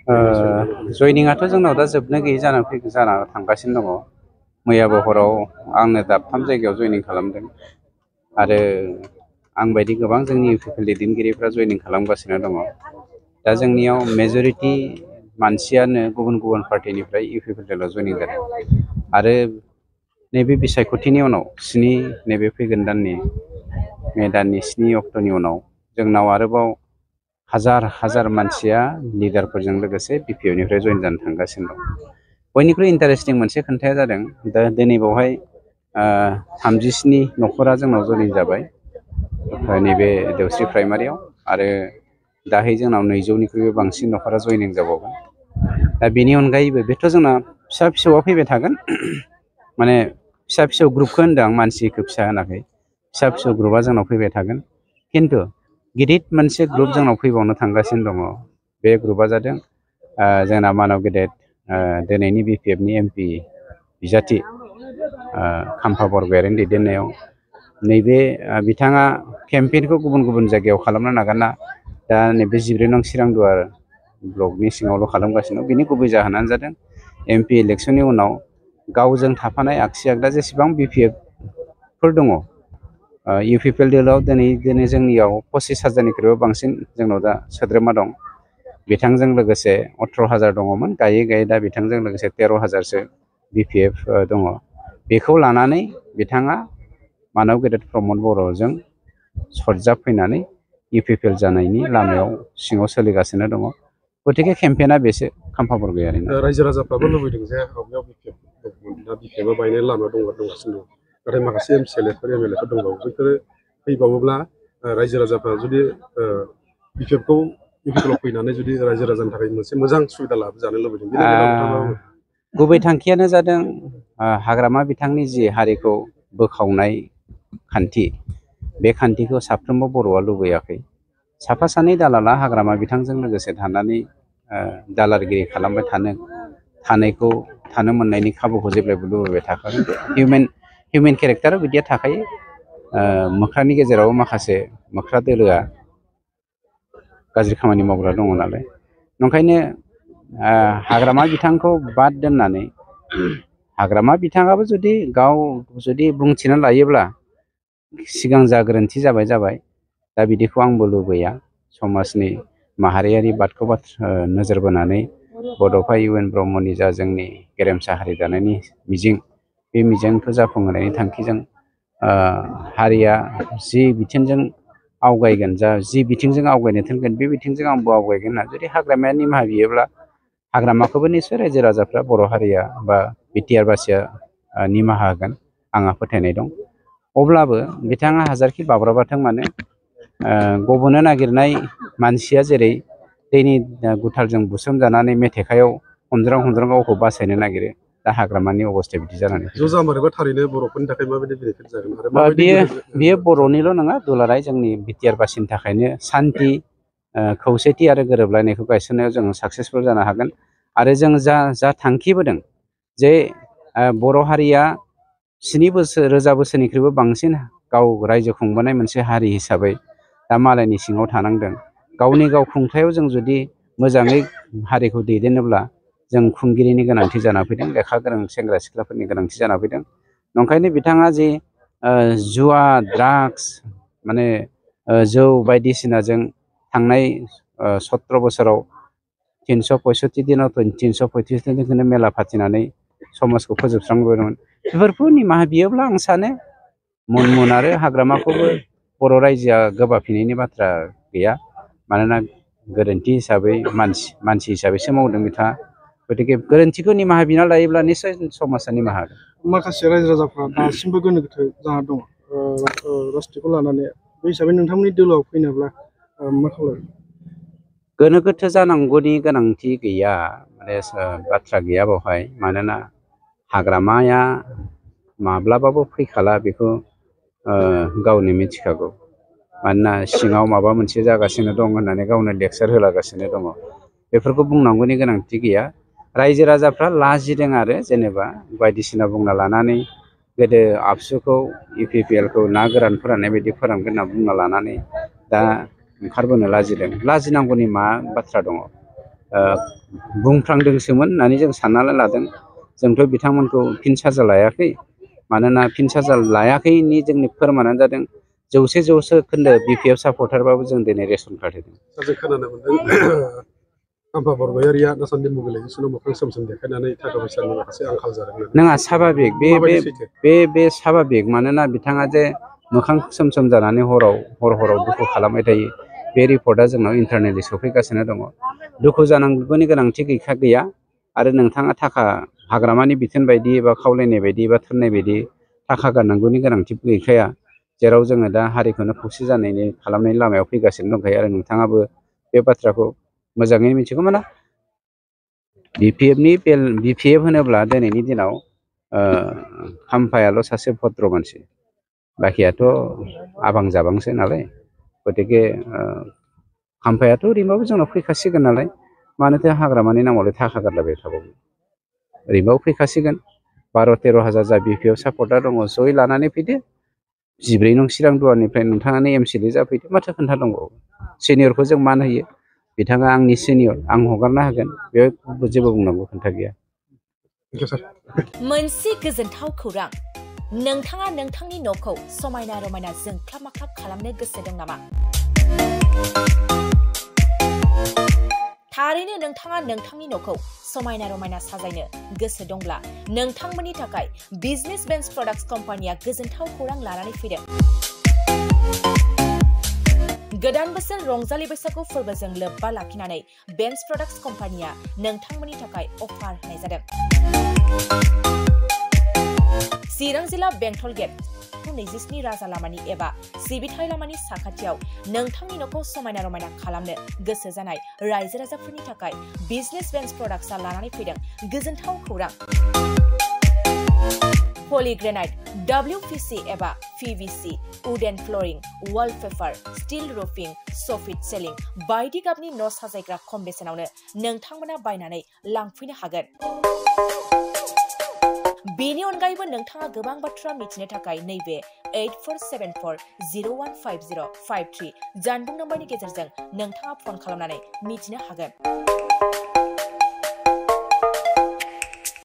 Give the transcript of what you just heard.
जयनिंआथ' जोंनाव दा जोबनो गैयै जाना थांगासिनो दङ। मैयाबो हराव आंनो दाबथाम जायगायाव जयनिं खालामदों आरो आं बायदि गोबां जोंनि इउपिपिएल दैदेनगिरिफ्रा जयनिं खालामगासिनो दङ। दा जोंनियाव मेजरिटि मानसियानो गुबुन गुबुन पार्टिनिफ्राय इउपिपिएलआव जयनिं जादों आरो नैबे बिसायख'थिनि उनाव नैबे फैगोन दाननि मे दाननि 7 अक्ट'नि उनाव जोंनाव आरोबाव हाजार मानसिया लिडारफोरजों लोगोसे बिपिएफनिफ्राय जयेन जानो थांगासिनो दं। बयनिख्रुइ इन्टारेस्टिं मोनसे खोन्थाया जादों दा दिनै बावहाय 37 न'खरा जोंनाव जयेन जाबाय नैबे देवस्रि प्राइमारियाव आरो दाहाय जोंनाव 200निख्रुइबो बांसिन न'खरा जयनिं जाबावगोन। दा बेनि अनगायैबो बेथ' जोंना फिसा फिसौआ फैबाय थागोन माने फिसा फिसौ ग्रुपखौ होनदों आं, मानसिखौ फिसा होनाखै। फिसा फिसौ ग्रुपआ जोंनाव फैबाय थागोन, खिन्थु गिदिर मोनसे ग्रुप जोंनाव फैबावनो थांगासिनो दङ। बे ग्रुपआ जादों जोंना मानाव गेदेर दिनैनि बिपिएफनि एमपि बिजाथि खाम्फा बरग'यारिनि दैदेननायाव नैबे बिथाङा केम्पेइनखौ गुबुन गुबुन जायगायाव खालामनो नागारना दा नैबे 14 नं चिरांदुवार ब्लकनि सिङावल' खालामगासिनो दं। बिनि गुबै जाहोनानो जादों एमपि इलेक्सननि उनाव गावजों थाफानाय आगसि आगदा जेसेबां बिपिएफफोर दङ, इउपिपिएल दोलोआव दिनै जोंनियाव 25,000निख्रुइबो बांसिन जोंनाव दा सोद्रोमा दं। बिथांजों लोगोसे 18,000 दङमोन, गायै गायै दा बिथांजों लोगोसे 13,000सो बिपिएफ दङ। बेखौ लानानै बिथाङा मानाव गेदेर प्रमद बर'जों सरजाबफैनानै इउपिपिएल जानायनि लामायाव सिङाव सोलिगासिनो दङ। गतिके केम्पेइना बेसो खाम्फा बरग'यारिनि। रायजो राजाफ्राबो लुबैदों जे आवगायाव बिपिएफ दंमोन, दा बिपिएफआ बायनायनि लामायाव दंगासिनो दं। नाथाय माखासे एमसिएलएफोर एमएलएफोर दंबावो, बैफोरो फैबावोब्ला रायजो राजाफ्रा जुदि बिपिएफखौ इउपिपिएलआव फैनानै जुदि रायजो राजानि थाखाय मोनसे मोजां सुबिदा लाबोजानो लुबैदों। बेनि बेलायाव नोंथाङा गुबै थांखियानो जादों हाग्रामा बिथांनि जि हारिखौ बोखावनाय खान्थि, बे खान्थिखौ साफ्रोमबो बर'आ लुबैयाखै। साफा सानै दालाला हाग्रामा बिथांजों लोगोसे थानानै दालालगिरि खालामबाय थानो मोननायनि खाबुखौ जेब्लायबो लुबैबाय थाखागोन। हिउमेन केरेक्टाराव बिदिया थाखायो। मोख्रानि गेजेराव माखासे मोख्रा दोलोआ गाज्रि खामानि मावग्रा दङ नालाय, ओंखायनो हाग्रामा बिथांखौ बाद दोननानै हाग्रामा बिथाङाबो गाव जुदि बुंथिना लायोब्ला सिगां जा गोरोन्थि जाबाय, दा बिदिखौ आंबो लुबैया। समाजनि माहारियारि बादखौ नोजोर बोनानै बड'फा इउ एन ब्रह्मनि जा जोंनि गेरेमसा हारि दानायनि मिजिं, बे मिजिंखौ जाफुंहोनायनि थांखिजों हारिया जि बिथिंजों आवगायगोन, जि बिथिंजों आवगायनो थोनगोन, बे बिथिंजों आंबो आवगायगोन होनना जुदि हाग्रामाया निमाहा बियोब्ला हाग्रामाखौबो निस्सय रायजो राजाफ्रा बर' हारिया बा बिटिआर बासिया निमाहा होगोन आंहा फोथायनाय दं। अब्लाबो बिथाङा हाजारखि बाब्राबाथों मानो गब'नो नागिरनाय मानसिया जेरै दैनि गुथालजों बुसोमजानानै मेथेखायाव हमज्रां गावखौ बासायनो नागिरो, दा हाग्रामानि अबस्थाया बिदि जानानै ज' जामारोबा थारैनो बर'फोरनि थाखाय माबायदि बेनिफिट जागोन आरो बेयो बर'निल' नङा, दुलाराय जोंनि बिटिआर बासिनि थाखायनो सान्थि, खौसेथि आरो गोरोबलायनायखौ गायसननायाव जों साक्सेसफुल जानो हागोन। आरो जों जा थांखि बोदों जे बर' हारिया 7 रोजा बोसोरनिख्रुइबो बांसिन गाव रायजो खुंबोनाय मोनसे हारि हिसाबै दा मालायनि सिङाव थानांदों। गावनि गाव खुंथायाव जों जुदि मोजाङै हारिखौ दैदेननोब्ला जों खुंगिरिनि गोनांथि जाना फैदों, लेखा गोरों सेंग्रा सिख्लाफोरनि गोनांथि जाना फैदों। नंखायनो बिथाङा जि जुवा, ड्राग्स, माने जौ बायदिसिनाजों थांनाय 17 बोसोराव 365 दिनाव 335 दिनखौनो मेला फाथिनानै समाजखौ फोजोबस्रांबोदोंमोन। बेफोरखौ निमाहा बियोब्ला आं सानो मुन आरो हाग्रामाखौबो बर' रायजोआ गोबाफिननायनि बाथ्रा गैया। मानोना गोरोन्थि हिसाबै मानसि हिसाबैसो मावदों बिथाङा। गतिके गोरोन्थिखौ निमाहा बिना लायोब्ला निस्सय समाजा निमाहा होगोन। माखासे रायजो राजाफ्रा दासिमबो गोनो गोथो जाना दङ राजनितिखौ लानानै। बे हिसाबै नोंथांमोननि दोलोआव फैनोब्ला मा खालामो? गोनो गोथो जानांगौनि गोनांथि गैया, माने बाथ्रा गैया बेवहाय। मानोना हाग्रामाया माब्लाबाबो फैखाला, बेखौ गावनो मिथिखागौ। मानोना सिङाव माबा मोनसे जागासिनो दं होननानै गावनो लेक्सार होलागासिनो दङ। बेफोरखौ बुंनांगौनि गोनांथि गैया। रायजो राजाफ्रा लाजिदों आरो जेनेबा बायदिसिना बुंना लानानै गोदो आबसुखौ इउपिपिएलखौ ना गोरान फोराननाय बायदि फोरानगोन होनना बुंना लानानै दा ओंखारबोनो लाजिदों। लाजिनांगौनि मा बाथ्रा दङ? बुंफ्रांदोंसोमोन होननानै जों साननानै लादों जोंथ' बिथांमोनखौ फिन साजा लायाखै मानोना फिन साजा लायाखैनि जोंनि फोरमानानो जादों 100% BPF सापर्टारबाबो जों दिनै रेसन कार्ड होदों जों खोनानो मोनदों खाम्फा बरगयारिया दासान्दि मोबिलाइजेसनाव मोखां सोम देखायनानै थाखा फैसानि माखासे आंखाल जादों नङा स्वाभाबिक बे स्वाभाबिक मानोना बिथाङा जे मोखां सोम जानानै हराव दुखु खालामबाय थायो बे रिपर्टआ जोंनाव इन्टारनेटलि सफैगासिनो दङ दुखु जानांगौनि गोनांथि गैया आरो नोंथाङा थाखा हाग्रामानि बिथोन बायदि एबा खावलायनाय बायदि एबा थोननाय बायदि थाखा गारनांगौनि गोनांथि गैखाया जेराव जोङो दा हारिखौनो खौसे जानायनि खालामनायनि लामायाव फैगासिनो दंखायो आरो नोंथाङाबो बे बाथ्राखौ मोजाङै मिथिगौ माने BPF होनोब्ला दिनैनि दिनाव खाम्फायाल' सासे भद्र मानसि बाखियाथ' आबां जाबांसो नालाय गतिके खाम्फायाथ' ओरैनोबाबो जोंनाव फैखासिगोन नालाय मानोथो हाग्रामानि नामावलाय थाखा गारलायबाय थाबावो ओरैनोबाबो फैखासिगोन 12-13 हाजार जा BPF सापर्टार दङ जयै लानानै फैदो 14 नं चिरां दुवारनिफ्राय नोंथाङानो MCL जाफैदो माथो खोन्था दंबावो सिनियरखौ जों मान होयो बिथाङा आंनि सिनियर आं हगारना होगोन बेयाव जेबो बुंनांगौ खोथा गैया मोनसे गोजोनथाव खौरां नोंथाङा नोंथांनि न'खौ समायना रमायना जोंख्लाब माख्लाब खालामनो गोसो दं नामा थारैनो नोंथाङा नोंथांनि न'खौ समायना रमायना साजायनो गोसो दंब्ला नोंथांमोननि थाखाय बिजनेस बेन्स प्रडाक्ट्स कम्पानिया गोजोनथाव खौरां लानानै फैदों गोदान बोसोर रंजालि बैसागु फोरबोजों लोब्बा लाखिनानै बेन्स प्रडाक्ट्स कम्पानिया नोंथांमोननि थाखाय अफार होनाय जादों चिरां जिल्ला बेंटल गेट 27 राजा लामानि एबा सिबिथाय लामानि साखाथियाव नोंथांनि न'खौ समायना रमायना खालामनो गोसो जानाय रायजो राजाफोरनि थाखाय बिजनेस बेन्स प्रडाक्ट्सआ लानानै फैदों गोजोनथाव खौरां पलिग्रेनाइट WPC एबा PVC wooden flooring wallpaper steel roofing soffit ceiling बायदि गाबनि न' साजायग्रा खम बेसेनावनो नोंथांमोना बायनानै लांफैनो हागोन बेनि अनगायैबो नोंथाङा गोबां बाथ्रा मिथिनो थाखाय नैबे 8474015053 जानबुं नम्बरनि गेजेरजों नोंथाङा फन खालामनानै मिथिनो हागोन